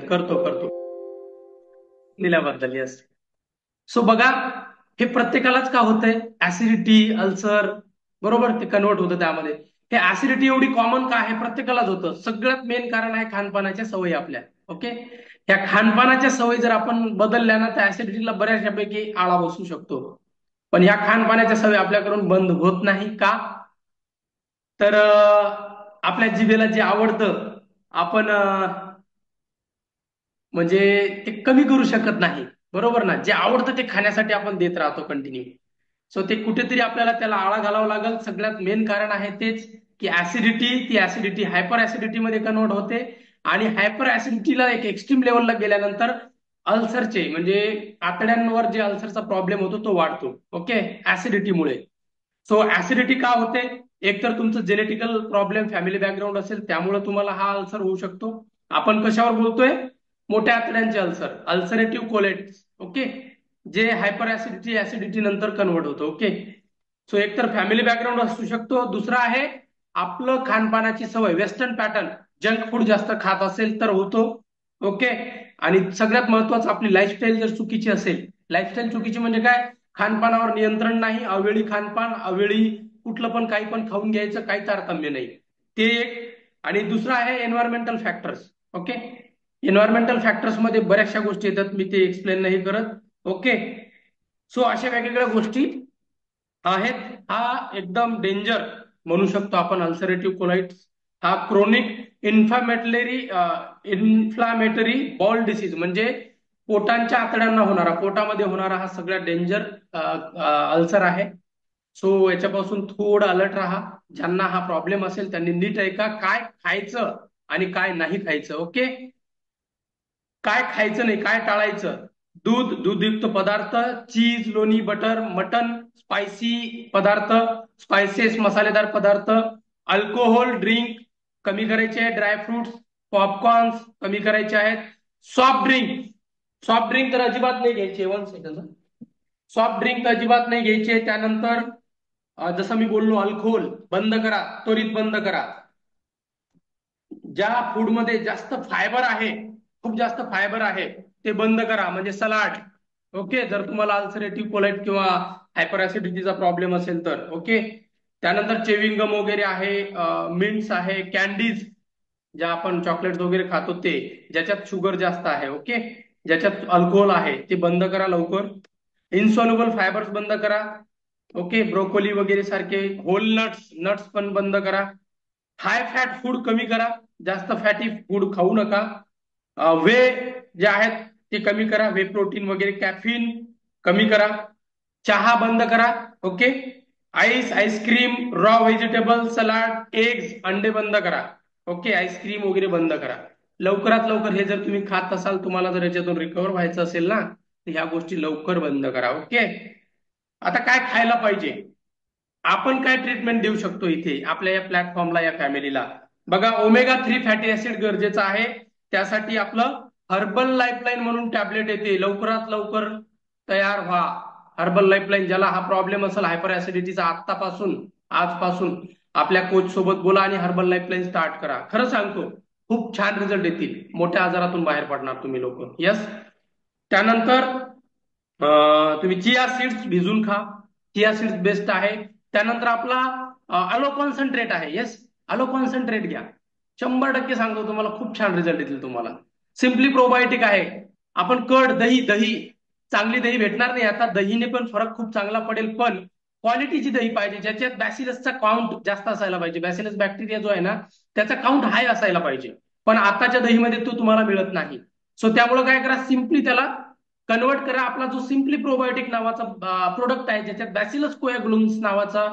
करतो करतो दिल्याबद्दल. येस. सो बघा, हे प्रत्येकालाच का होतंय ऍसिडिटी, अल्सर, बरोबर, ते कन्वर्ट होतं त्यामध्ये. हे ऍसिडिटी एवढी कॉमन का आहे? प्रत्येकालाच होतं. सगळ्यात मेन कारण आहे खानपानाच्या सवयी आपल्या. ओके. या खानपानाच्या सवयी जर आपण बदलल्या ना, तर ऍसिडिटीला बऱ्याचशापैकी आळा बसू शकतो. पण ह्या खानपानाच्या सवयी आपल्याकडून बंद होत नाही का? तर आपल्या जिभेला जे आवडतं आपण म्हणजे ते कमी करू शकत नाही. बरोबर ना? जे आवडतं ते खाण्यासाठी आपण देत राहतो कंटिन्यू. सो ते कुठेतरी आपल्याला त्याला आळा घालावा लागेल. सगळ्यात मेन कारण आहे तेच की ऍसिडिटी. ती ऍसिडिटी हायपर ऍसिडिटी मध्ये कन्वर्ट होते आणि हायपर ऍसिडिटीला एक एक्स्ट्रीम लेवलला गेल्यानंतर अल्सरचे म्हणजे आतड्यांवर जे अल्सरचा प्रॉब्लेम होतो तो वाढतो. ओके, ऍसिडिटीमुळे. सो ऍसिडिटी का होते? एकतर तुमचं जेनेटिकल प्रॉब्लेम फॅमिली बॅकग्राऊंड असेल त्यामुळे तुम्हाला हा अल्सर होऊ शकतो. आपण कशावर बोलतोय? मोठ्या आतड्यांचे अल्सर, अल्सरेटिव्ह कोलेट्स. ओके, जे हायपर ऍसिडिटी ऍसिडिटी नंतर कन्वर्ट होतं. ओके. सो एकतर फॅमिली बॅकग्राऊंड असू शकतो. दुसरा आहे आपलं खानपानाची सवय, वेस्टर्न पॅटर्न, जंक फूड जास्त खात असेल तर होतो. ओके. आणि सगळ्यात महत्वाचं आपली लाईफस्टाईल जर चुकीची असेल. लाईफस्टाईल चुकीची म्हणजे काय? खानपानावर नियंत्रण नाही, अवेळी खानपान, अवेळी कुठलं पण काही पण खाऊन घ्यायचं, काही तारतम्य नाही, ते एक. आणि दुसरं आहे environmental factors. Okay. Environmental factors मध्ये बऱ्याचशा गोष्टी येतात, मी ते एक्सप्लेन नाही करत. ओके. सो अशा वेगवेगळ्या गोष्टी आहेत. हा एकदम डेंजर म्हणू शकतो आपण अल्सरेटिव्ह कोलाइटिस. हा chronic inflammatory inflammatory ball disease म्हणजे पोटांच्या आतड्यांना होणारा, पोटामध्ये होणारा हा सगळ्यात डेंजर अल्सर आहे. सो याच्यापासून थोडं अलर्ट राहा. ज्यांना हा प्रॉब्लेम असेल त्यांनी नीट ऐका काय खायचं आणि काय नाही खायचं. ओके. काय खायचं नाही, काय टाळायचं? दूध, दूधयुक्त पदार्थ, चीज, लोणी, बटर, मटन, स्पायसी पदार्थ, स्पायसेस, मसालेदार पदार्थ, अल्कोहोल ड्रिंक कमी करायचे आहे, ड्रायफ्रुट्स, पॉपकॉर्न्स कमी करायचे आहेत. सॉफ्ट ड्रिंक, सॉफ्ट ड्रिंक तर अजिबात नाही घ्यायचे. 1 सेकंड. सॉफ्ट ड्रिंक अजिबात नाही घ्यायचे. त्यानंतर जसं मी बोललो, अल्कोहोल बंद करा, त्वरित बंद करा. ज्या फूडमध्ये जास्त फायबर आहे, खूप जास्त फायबर आहे, ते बंद करा, म्हणजे सलाड. ओके, जर तुम्हाला अल्सरेटिव्ह कोलाइट किंवा हायपर ऍसिडिटीचा प्रॉब्लेम असेल तर. ओके. त्यानंतर चेविंग गम वगैरे आहे, मिंट्स आहे, कॅन्डीज, ज्या आपण चॉकलेट वगैरे खातो ते, ज्याच्यात शुगर जास्त आहे. ओके. ज्याच्यात अल्कोहोल आहे ते बंद करा लवकर. इन्सॉल्युबल फायबर्स बंद करा. ओके. ब्रोकोली वगैरे सारखे होल नट्स, नट्स पण बंद करा. हाय फॅट फूड कमी करा, जास्त फॅटी फूड खाऊ नका. वे जे आहेत ते कमी करा, वे प्रोटीन वगैरे, कॅफिन कमी करा. चहा बंद करा. Okay. Ice cream, raw vegetable, salad, eggs, अंडे बंद करा. ओके. आईस्क्रीम वगैरे बंद करा लवकरात लवकर. हे जर तुम्ही खात असाल, तुम्हाला जर याच्यातून रिकव्हर व्हायचं असेल ना, तर ह्या गोष्टी लवकर बंद करा. ओके. आता काय खायला पाहिजे? आपण काय ट्रीटमेंट देऊ शकतो इथे आपल्या या प्लॅटफॉर्मला, या फॅमिलीला? बघा, ओमेगा 3 फॅटी ऍसिड गरजेचं आहे. त्यासाठी आपलं हर्बल लाईफलाईन म्हणून टॅबलेट येते, लवकरात लवकर तयार व्हा. हर्बल लाईफलाईन, ज्याला हा प्रॉब्लेम असेल हायपर ऍसिडिटीचा, आतापासून, आजपासून आपल्या कोच सोबत बोला आणि हर्बल लाईफलाईन स्टार्ट करा. खरं सांगतो, खूप छान रिझल्ट येतील. मोठ्या आजारातून बाहेर पडणार तुम्ही लोक. यस. त्यानंतर तुम्ही चिया सीड्स भिजून खा. चिया सीड्स बेस्ट आहे. त्यानंतर आपला अलो कॉन्सन्ट्रेट आहे. येस, अलो कॉन्सन्ट्रेट घ्या. 100% सांगतो तुम्हाला, खूप छान रिझल्ट येतील तुम्हाला. सिम्पली प्रोबायोटिक आहे. आपण कर्ड, दही, दही चांगली दही भेटणार नाही आता, दहीने पण फरक खूप चांगला पडेल, पण क्वालिटीची दही पाहिजे, ज्याच्यात बॅसिलसचा काउंट जास्त असायला पाहिजे. बॅसिलस बॅक्टेरिया जो आहे ना, त्याचा काउंट हाय असायला पाहिजे, पण आताच्या दहीमध्ये तो तुम्हाला मिळत नाही. सो त्यामुळे काय करा, सिम्पली त्याला कन्वर्ट करा. आपला जो सिम्पली प्रोबायोटिक नावाचा प्रोडक्ट आहे, ज्याच्यात बॅसिलस कोॲग्युलन्स नावाचा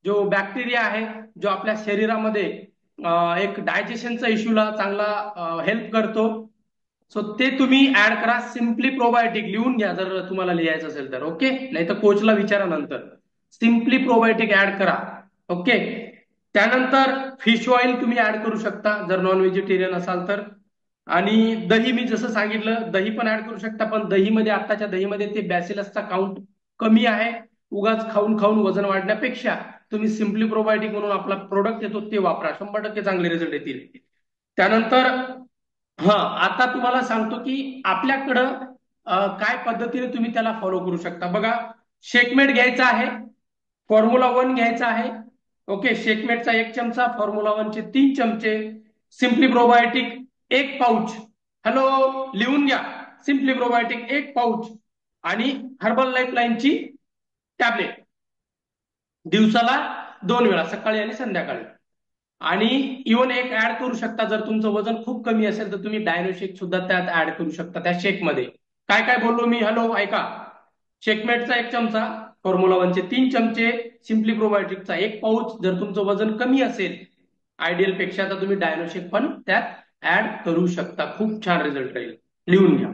जो बॅक्टेरिया आहे, जो आपल्या शरीरामध्ये एक डायजेशनचा इश्यूला चांगला हेल्प करतो. सो ते तुम्ही ऍड करा. सिम्पली प्रोबायोटिक लिहून घ्या जर तुम्हाला लिहायचं असेल तर. ओके. नाही तर कोचला विचारा नंतर. सिम्पली प्रोबायोटिक ऍड करा. ओके. त्यानंतर फिश ऑइल तुम्ही ऍड करू शकता जर नॉन व्हेजिटेरियन असाल तर. आणि दही, मी जसं सांगितलं, दही पण ऍड करू शकता, पण दहीमध्ये, आत्ताच्या दहीमध्ये ते बॅसिलसचा काउंट कमी आहे. उगाच खाऊन खाऊन वजन वाढण्यापेक्षा तुम्ही सिम्पली प्रोबायोटिक म्हणून आपला प्रोडक्ट येतो ते वापरा. 100% चांगले रिझल्ट येतील. त्यानंतर हा, आता तुम्हाला सांगतो की आपल्याकडं काय पद्धतीने तुम्ही त्याला फॉलो करू शकता. बघा, शेकमेट घ्यायचा आहे, फॉर्म्युला 1 घ्यायचा आहे. ओके, शेकमेटचा 1 चमचा, फॉर्म्युला 1चे 3 चमचे, सिम्पली प्रोबायोटिक 1 पाऊच. हॅलो, लिहून घ्या. सिम्पली प्रोबायोटिक 1 पाऊच आणि हर्बल लाईफलाईनची टॅबलेट दिवसाला 2 वेळा, सकाळी आणि संध्याकाळी. आणि इव्हन एक ऍड करू शकता, जर तुमचं वजन खूप कमी असेल तर तुम्ही डायनो शेक सुद्धा त्यात ऍड करू शकता त्या शेक मध्ये. काय काय बोललो मी? हॅलो, ऐका. शेकमेटचा 1 चमचा, फॉर्म्युला 1चे 3 चमचे, सिम्पली प्रोबायोटिकचा 1 पाऊच. जर तुमचं वजन कमी असेल आयडियल पेक्षा तर तुम्ही डायनो शेक पण त्यात ऍड करू शकता. खूप छान रिझल्ट राहील. लिहून घ्या.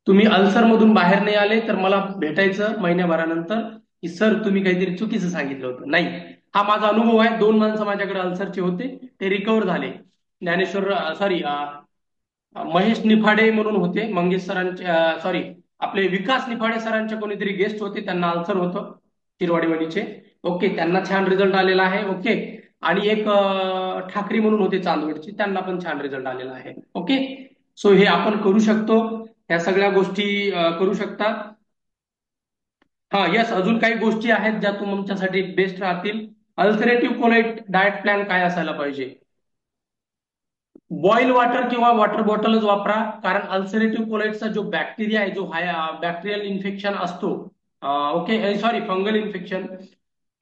तुम्ही अल्सर मधून बाहेर नाही आले तर मला भेटायचं महिन्याभरानंतर की सर तुम्ही काहीतरी चुकीचं सांगितलं होतं. नाही, हा माझा अनुभव आहे. 2 माणसं माझ्याकडे अल्सरचे होते, ते रिकव्हर झाले. ज्ञानेश्वर, सॉरी, महेश निफाडे म्हणून होते, मंगेश सरांचे, सॉरी, आपले विकास निफाडे सरांचे कोणीतरी गेस्ट होते, त्यांना अल्सर होतं शिरवाडीवाडीचे. ओके, त्यांना छान रिझल्ट आलेला आहे. ओके, आणि एक ठाकरे म्हणून होते चांदवडचे, त्यांना पण छान रिझल्ट आलेला आहे. ओके, सो हे आपण करू शकतो, ह्या सगळ्या गोष्टी करू शकतात. हा, यस, अजून काही गोष्टी आहेत ज्या तुमच्यासाठी बेस्ट राहतील. अल्सरेटिव्ह कोलाइट डाएट प्लॅन काय असायला पाहिजे? बॉईल वॉटर किंवा वॉटर बॉटलच वापरा, कारण अल्सरेटिव्ह कोलाइटचा जो बॅक्टेरिया आहे, जो हाय बॅक्टेरियल इन्फेक्शन असतो, ओके, सॉरी, फंगल इन्फेक्शन,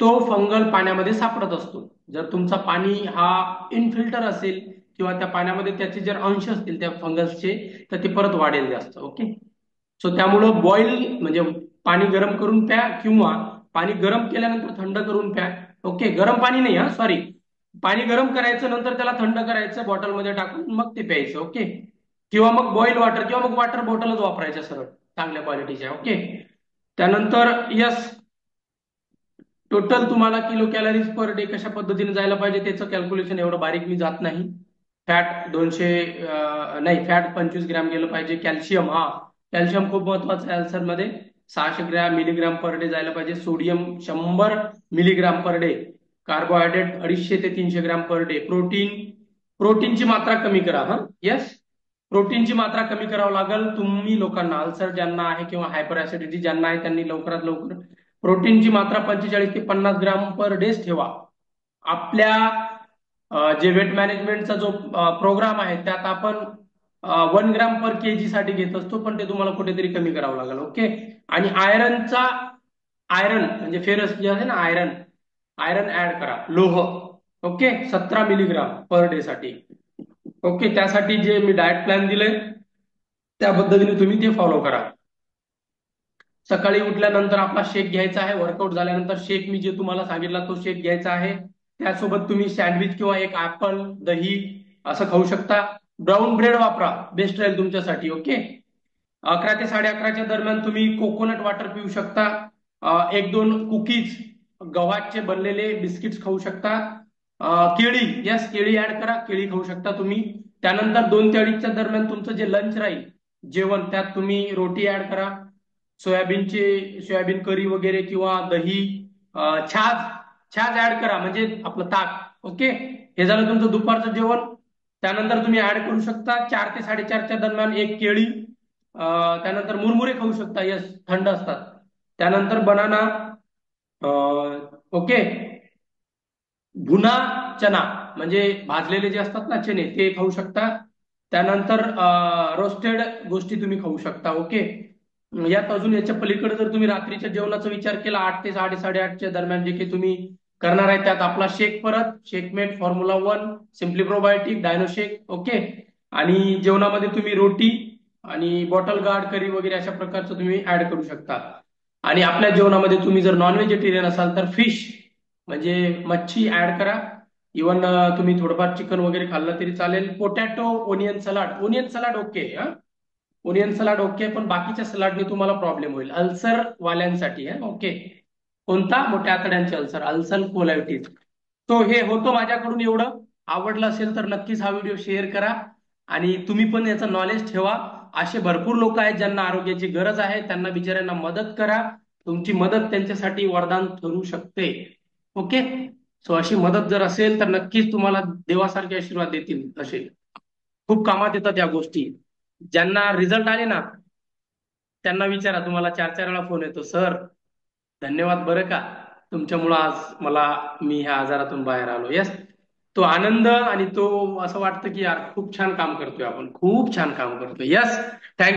तो फंगल पाण्यामध्ये सापडत असतो. जर तुमचा पाणी हा इनफिल्टर असेल किंवा त्या पाण्यामध्ये त्याचे जर अंश असतील त्या फंगसचे, तर ते परत वाढेल जास्त. ओके, सो त्यामुळं बॉईल म्हणजे पाणी गरम करून प्या किंवा पाणी गरम केल्यानंतर थंड करून प्या. ओके, गरम पाणी नाही, हा, सॉरी, पाणी गरम करायचं, नंतर त्याला थंड करायचं बॉटलमध्ये टाकून, मग ते प्यायचं. ओके, किंवा मग बॉईल वॉटर किंवा मग वॉटर बॉटलच वापरायच्या सरळ, चांगल्या क्वालिटीच्या. ओके, त्यानंतर यस, टोटल तुम्हाला किलो कॅलरीज पर डे कशा पद्धतीने जायला पाहिजे त्याचं कॅल्क्युलेशन एवढं बारीक मी जात नाही. फॅट 200, नाही, फॅट 25 ग्रॅम गेलं पाहिजे. कॅल्शियम, हा, कॅल्शियम खूप महत्वाचं आहे अल्सर मध्ये, 600 मिलीग्राम पर डे जायला पाहिजे. Sodium 100 milligram per day. Carbohydrate 250 ते 300 ग्रॅम पर डे. प्रोटीनची मात्रा कमी करा. हा, यस, प्रोटीनची मात्रा कमी करावं लागेल तुम्ही लोकांना. अल्सर ज्यांना आहे किंवा हायपर ऍसिडिटी ज्यांना आहे त्यांनी लवकरात लवकर प्रोटीनची मात्रा 45 ते 50 ग्राम पर डेच ठेवा. आपल्या जे वेट मॅनेजमेंटचा जो प्रोग्राम आहे त्यात आपण 1 ग्राम पर केजी साठी घेत असतो, पण ते तुम्हाला कुठेतरी कमी करावं लागेल. ओके, आणि आयरन म्हणजे फेरस जे आहे ना, आयरन, आयरन ऍड करा, लोह. ओके, 17 मिलीग्राम पर डे साठी. ओके, त्यासाठी जे मी डाएट प्लॅन दिलंय त्या पद्धतीने तुम्ही ते फॉलो करा. सकाळी उठल्यानंतर आपला शेक घ्यायचा आहे. वर्कआउट झाल्यानंतर शेक मी जे तुम्हाला सांगितला तो शेक घ्यायचा आहे. त्यासोबत तुम्ही सँडविच किंवा एक ऍपल, दही असं खाऊ शकता. ब्राऊन ब्रेड वापरा, बेस्ट राहील तुमच्यासाठी. ओके, 11 ते 11:30च्या दरम्यान तुम्ही कोकोनट वॉटर पिऊ शकता. 1-2 कुकीज, गव्हाचे बनलेले बिस्किट्स खाऊ शकता. केळी, यस, केळी ऍड करा, केळी खाऊ शकता तुम्ही. त्यानंतर 2 ते 2:30च्या दरम्यान तुमचं जे लंच राहील जेवण, त्यात तुम्ही रोटी ऍड करा. सोयाबीन करी वगैरे किंवा दही, छाज, छाज ऍड करा, म्हणजे आपलं ताक. ओके, हे झालं तुमचं दुपारचं जेवण. त्यानंतर तुम्ही ऍड करू शकता 4 ते 4:30च्या दरम्यान एक केळी. त्यानंतर मुरमुरे खाऊ शकता, यस, थंड असतात. त्यानंतर बनाना. ओके, भुना चना म्हणजे भाजलेले जे असतात ना चणे, ते खाऊ शकता. त्यानंतर रोस्टेड गोष्टी तुम्ही खाऊ शकता. ओके, यात अजून याच्या पलीकडे जर तुम्ही रात्रीच्या जेवणाचा विचार केला 8 ते 8:30च्या दरम्यान जे काही तुम्ही करणार आहे, त्यात आपला शेक, परत shakemate, formula 1, simply probiotic, dino shake. Okay, आणि जेवणामध्ये तुम्ही रोटी आणि बॉटल गार्ड, करी वगैरे अशा प्रकारचं तुम्ही ऍड करू शकता. आणि आपल्या जेवणामध्ये तुम्ही जर नॉन व्हेजिटेरियन असाल तर फिश म्हणजे मच्छी ऍड करा. इवन तुम्ही थोडंफार चिकन वगैरे खाल्लं तरी चालेल. Potato, onion salad, onion salad okay, हा, ओनियन सलाड ओके, पण बाकीच्या सलाडने तुम्हाला प्रॉब्लेम होईल अल्सर वाल्यांसाठी. आहे ओके, कोणता? मोठ्या आतड्यांचे अल्सर, अल्सर कोलायटिस. तो हे होतं माझ्याकडून एवढं. आवडलं असेल तर नक्कीच हा व्हिडिओ शेअर करा आणि तुम्ही पण याचं नॉलेज ठेवा. असे भरपूर लोक आहेत ज्यांना आरोग्याची गरज आहे, त्यांना बिचाऱ्यांना मदत करा. तुमची मदत त्यांच्यासाठी वरदान ठरू शकते. ओके, सो अशी मदत जर असेल तर नक्कीच तुम्हाला देवासारखे आशीर्वाद देतील असे. खूप कामात येतात या गोष्टी. ज्यांना रिझल्ट आले ना त्यांना विचारा, तुम्हाला 4-4 वेळा फोन येतो, सर धन्यवाद बरं का, तुमच्यामुळं आज मी ह्या आजारातून बाहेर आलो. येस, तो आनंद आणि तो असं वाटतं की यार खूप छान काम करतोय आपण, खूप छान काम करतोय. Yes, thank